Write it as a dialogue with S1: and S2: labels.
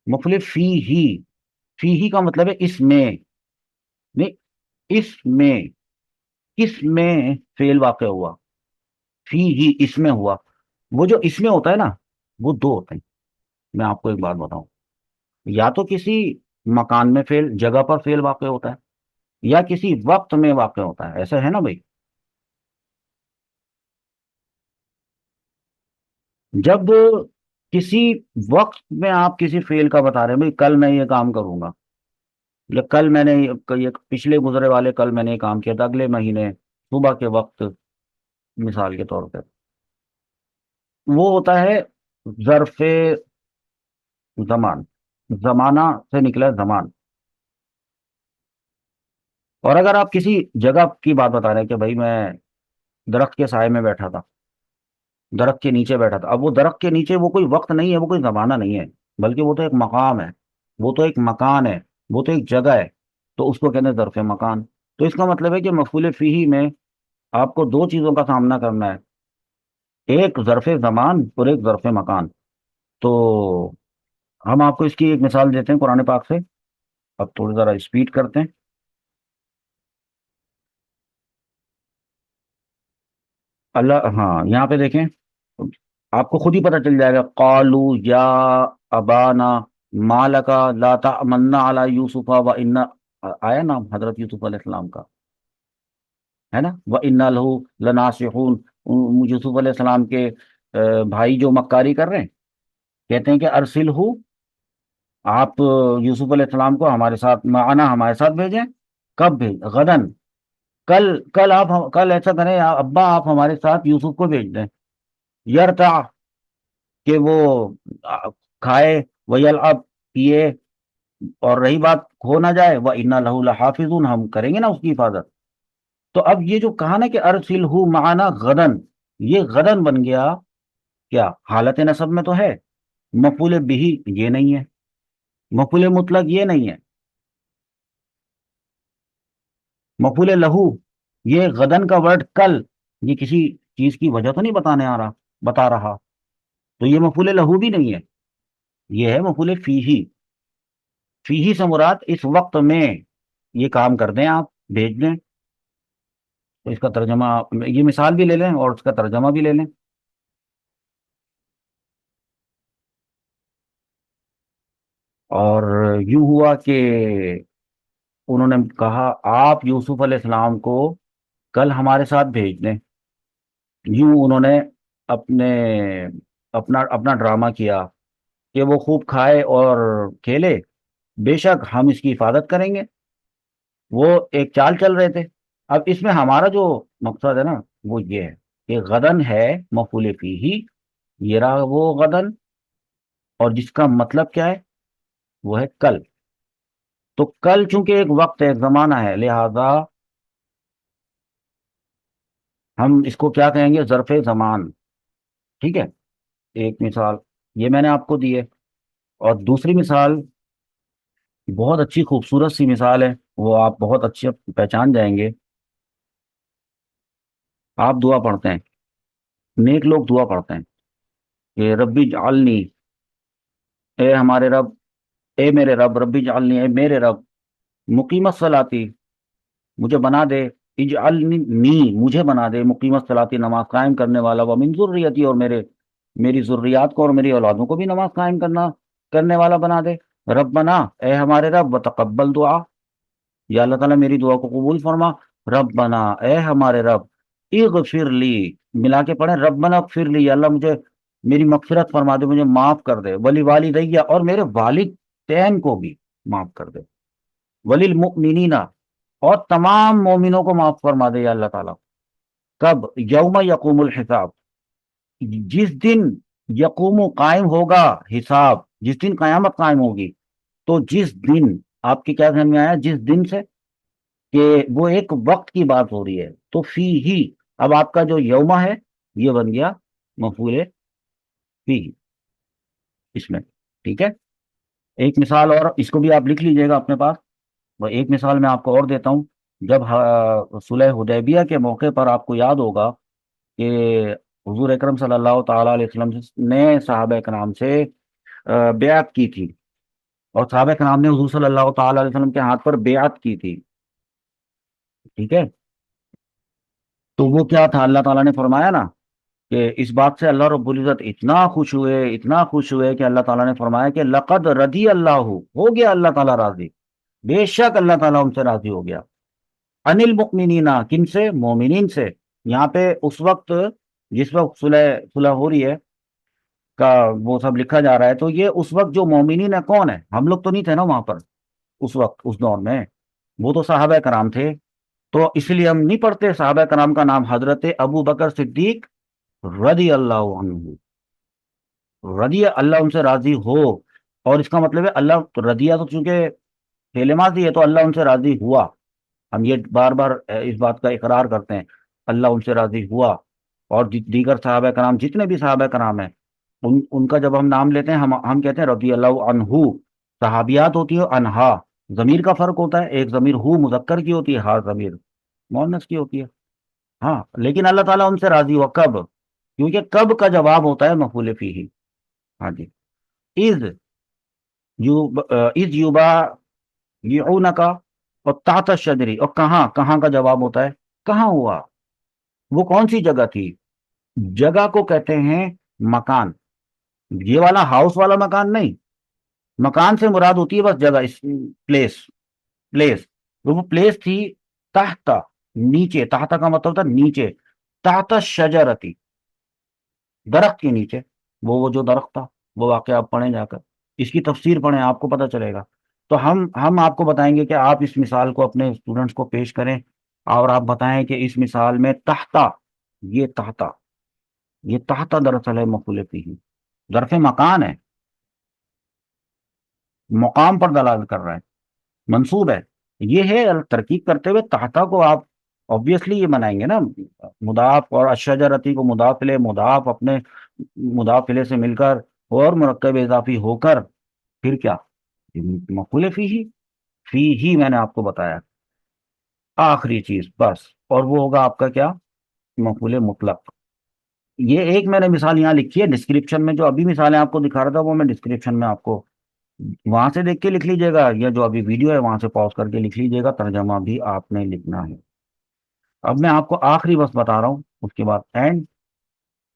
S1: مفعول فی ہی، فی ہی کا مطلب ہے اس میں، نہیں، اس میں، کس میں فعل واقع ہوا، فی ہی اس میں ہوا۔ وہ جو اس میں ہوتا ہے نا، وہ دو ہوتے ہیں۔ میں آپ کو ایک بات بتاؤں، یا تو کسی مکان میں فعل، جگہ پر فعل واقع ہوتا ہے، یا کسی وقت میں واقع ہوتا ہے، ایسا ہے نا بھائی؟ جب کسی وقت میں آپ کسی فعل کا بتا رہے ہیں، بھائی کل میں یہ کام کروں گا، یا کل میں نے یہ پچھلے گزرے والے کل میں نے یہ کام کیا تھا، اگلے مہینے صبح کے وقت، مثال کے طور پہ، وہ ہوتا ہے ظرف زمان، زمانہ سے نکلا ہے زمان۔ اور اگر آپ کسی جگہ کی بات بتا رہے ہیں کہ بھائی میں درخت کے سائے میں بیٹھا تھا، درخت کے نیچے بیٹھا تھا، اب وہ درخت کے نیچے وہ کوئی وقت نہیں ہے، وہ کوئی زمانہ نہیں ہے، بلکہ وہ تو ایک مقام ہے، وہ تو ایک مکان ہے، وہ تو ایک جگہ ہے، تو اس کو کہتے ہیں ظرف مکان۔ تو اس کا مطلب ہے کہ مفعول فیہ میں آپ کو دو چیزوں کا سامنا کرنا ہے، ایک ظرف زمان اور ایک ظرف مکان۔ تو ہم آپ کو اس کی ایک مثال دیتے ہیں قرآن پاک سے، اب تھوڑی ذرا اسپیڈ کرتے ہیں۔ اللہ، ہاں یہاں پہ دیکھیں، آپ کو خود ہی پتہ چل جائے گا، قالو یا ابانا مالکا لا تأمنا علی یوسف و ان، آیا نام حضرت یوسف علیہ السلام کا، ہے نا، و انا لہو لناصحون، یوسف علیہ السلام کے بھائی جو مکاری کر رہے ہیں، کہتے ہیں کہ ارسل ہو، آپ یوسف علیہ السلام کو ہمارے ساتھ، معنا ہمارے ساتھ بھیجیں، کب بھیج، غدن، کل، کل آپ کل ایسا کریں ابا آپ ہمارے ساتھ یوسف کو بھیج دیں، یرتع، کہ وہ کھائے، ویلعب، پیے، اور رہی بات کھو نہ جائے، وَإِنَّا لَهُ لَحَافِظُونَ، ہم کریں گے نا اس کی حفاظت۔ تو اب یہ جو کہا نا کہ ارسلہ معنا غدن، یہ غدن بن گیا، کیا حالت نصب میں تو ہے، مفعول بہ یہ نہیں ہے، مفعول مطلق یہ نہیں ہے، مفعول لہو، یہ غدن کا ورڈ کل، یہ کسی چیز کی وجہ تو نہیں بتانے آ رہا، بتا رہا، تو یہ مفعول لہو بھی نہیں ہے، یہ ہے مفعول فیہ۔ فیہ سے مراد اس وقت میں یہ کام کر دیں، آپ بھیج دیں۔ تو اس کا ترجمہ، یہ مثال بھی لے لیں اور اس کا ترجمہ بھی لے لیں۔ اور یوں ہوا کہ انہوں نے کہا آپ یوسف علیہ السلام کو کل ہمارے ساتھ بھیج دیں، یوں انہوں نے اپنے اپنا اپنا ڈرامہ کیا کہ وہ خوب کھائے اور کھیلے، بے شک ہم اس کی حفاظت کریں گے، وہ ایک چال چل رہے تھے۔ اب اس میں ہمارا جو مقصد ہے نا، وہ یہ ہے کہ غدن ہے مفعول فیہ، یہ رہا وہ غدن، اور جس کا مطلب کیا ہے، وہ ہے کل۔ تو کل چونکہ ایک وقت ہے، ایک زمانہ ہے، لہذا ہم اس کو کیا کہیں گے، ظرف زمان، ٹھیک ہے۔ ایک مثال یہ میں نے آپ کو دی ہے، اور دوسری مثال بہت اچھی خوبصورت سی مثال ہے، وہ آپ بہت اچھے پہچان جائیں گے۔ آپ دعا پڑھتے ہیں، نیک لوگ دعا پڑھتے ہیں کہ ربی اجعلنی، اے ہمارے رب، اے میرے رب، ربی اجعلنی، اے میرے رب، مقیم الصلاتی، مجھے بنا دے، اجعلنی، مجھے بنا دے، مقیم الصلاتی، نماز قائم کرنے والا، ومن ذریتی، اور میری ذریات کو اور میری اولادوں کو بھی نماز قائم کرنے والا بنا دے۔ ربنا، اے ہمارے رب، وتقبل دعا، یا اللہ تعالیٰ میری دعا کو قبول فرما۔ ربنا، اے ہمارے رب، اغفر لی، ملا کے پڑھیں، ربنا اغفر لی، یا اللہ مجھے میری مغفرت فرما دے، مجھے معاف کر دے، ولی والدیہ، اور میرے والدین کو بھی معاف کر دے، وللمؤمنین، اور تمام مومنوں کو معاف فرما دے یا اللہ تعالیٰ۔ کب؟ یوم یقوم الحساب، جس دن یقوم قائم ہوگا حساب، جس دن قیامت قائم ہوگی، تو جس دن، آپ کے کیا ذہن میں آیا جس دن سے، کہ وہ ایک وقت کی بات ہو رہی ہے، تو فی ہی، اب آپ کا جو یومہ ہے یہ بن گیا مفعول فی اس میں، ٹھیک ہے۔ ایک مثال اور، اس کو بھی آپ لکھ لیجئے گا اپنے پاس، وہ ایک مثال میں آپ کو اور دیتا ہوں۔ جب صلح حدیبیہ کے موقع پر آپ کو یاد ہوگا کہ حضور اکرم صلی اللہ تعالی علیہ وسلم نے صحابہ کرام سے بیعت کی تھی، اور صحابہ کرام نے حضور صلی اللہ تعالی علیہ وسلم کے ہاتھ پر بیعت کی تھی، ٹھیک ہے؟ تو وہ کیا تھا، اللہ تعالیٰ نے فرمایا نا کہ اس بات سے اللہ رب العزت اتنا خوش ہوئے، اتنا خوش ہوئے کہ اللہ تعالیٰ نے فرمایا کہ لقد رضی اللہ، ہو گیا اللہ تعالیٰ راضی، بے شک اللہ تعالیٰ ان سے راضی ہو گیا، ان المؤمنین، کن سے؟ مومنین سے۔ یہاں پہ اس وقت، جس وقت صلح صلح ہو رہی ہے کا وہ سب لکھا جا رہا ہے، تو یہ اس وقت جو مومنین ہے کون ہے؟ ہم لوگ تو نہیں تھے نا وہاں پر اس وقت، اس دور میں، وہ تو صحابہ کرام تھے۔ تو اس لیے ہم نہیں پڑھتے صحابہ کرام کا نام حضرت ابو بکر صدیق رضی اللہ عنہ، رضی اللہ ان سے راضی ہو، اور اس کا مطلب ہے اللہ رضیہ تو چونکہ فعل ماضی ہے تو اللہ ان سے راضی ہوا، ہم یہ بار بار اس بات کا اقرار کرتے ہیں، اللہ ان سے راضی ہوا۔ اور دیگر صحابہ کرام، جتنے بھی صحابہ کرام ہیں، ان کا جب ہم نام لیتے ہیں ہم کہتے ہیں رضی اللہ عنہ۔ صحابیات ہوتی ہے انہا، ضمیر کا فرق ہوتا ہے، ایک ضمیر ہو مذکر کی ہوتی ہے، ہا ضمیر مؤنث کی ہوتی ہے۔ ہاں، لیکن اللہ تعالیٰ ان سے راضی ہوا کب؟ کیونکہ کب کا جواب ہوتا ہے مفعول فیہ۔ ہاں جی، از از یوبا کا، اور تحت الشجری، اور کہاں، کہاں کا جواب ہوتا ہے، کہاں ہوا، وہ کون سی جگہ تھی؟ جگہ کو کہتے ہیں مکان، یہ والا ہاؤس والا مکان نہیں، مکان سے مراد ہوتی ہے بس جگہ، پلیس، پلیس، وہ پلیس تھی تحت، نیچے، تحت کا مطلب تھا نیچے، تحت شجرتی، درخت کے نیچے، وہ جو درخت تھا، وہ واقعہ آپ پڑھیں جا کر، اس کی تفسیر پڑھیں، آپ کو پتہ چلے گا۔ تو ہم آپ کو بتائیں گے کہ آپ اس مثال کو اپنے اسٹوڈنٹس کو پیش کریں، اور آپ بتائیں کہ اس مثال میں تحتا، یہ تحتا، یہ تحتا دراصل ہے مفعول فیہ، ظرف مکان ہے، مقام پر دلالت کر رہا ہے، منصوب ہے، یہ ہے ترکیب کرتے ہوئے تحتا کو آپ obviously یہ بنائیں گے نا مضاف، اور الشجرتی کو مضاف الیہ، مضاف اپنے مضاف الیہ سے مل کر اور مرکب اضافی ہو کر پھر کیا، مفعول فیہ، فیہ میں نے آپ کو بتایا آخری چیز بس، اور وہ ہوگا آپ کا کیا، مفعول مطلق۔ یہ ایک میں نے مثال یہاں لکھی ہے ڈسکرپشن میں، جو ابھی مثالیں آپ کو دکھا رہا تھا وہ میں ڈسکرپشن میں آپ کو، وہاں سے دیکھ کے لکھ لیجیے گا، یا جو ابھی ویڈیو ہے وہاں سے پاز کر کے لکھ لیجیے گا، ترجمہ بھی آپ نے لکھنا ہے۔ اب میں آپ کو آخری بس بتا رہا ہوں، اس کے بعد اینڈ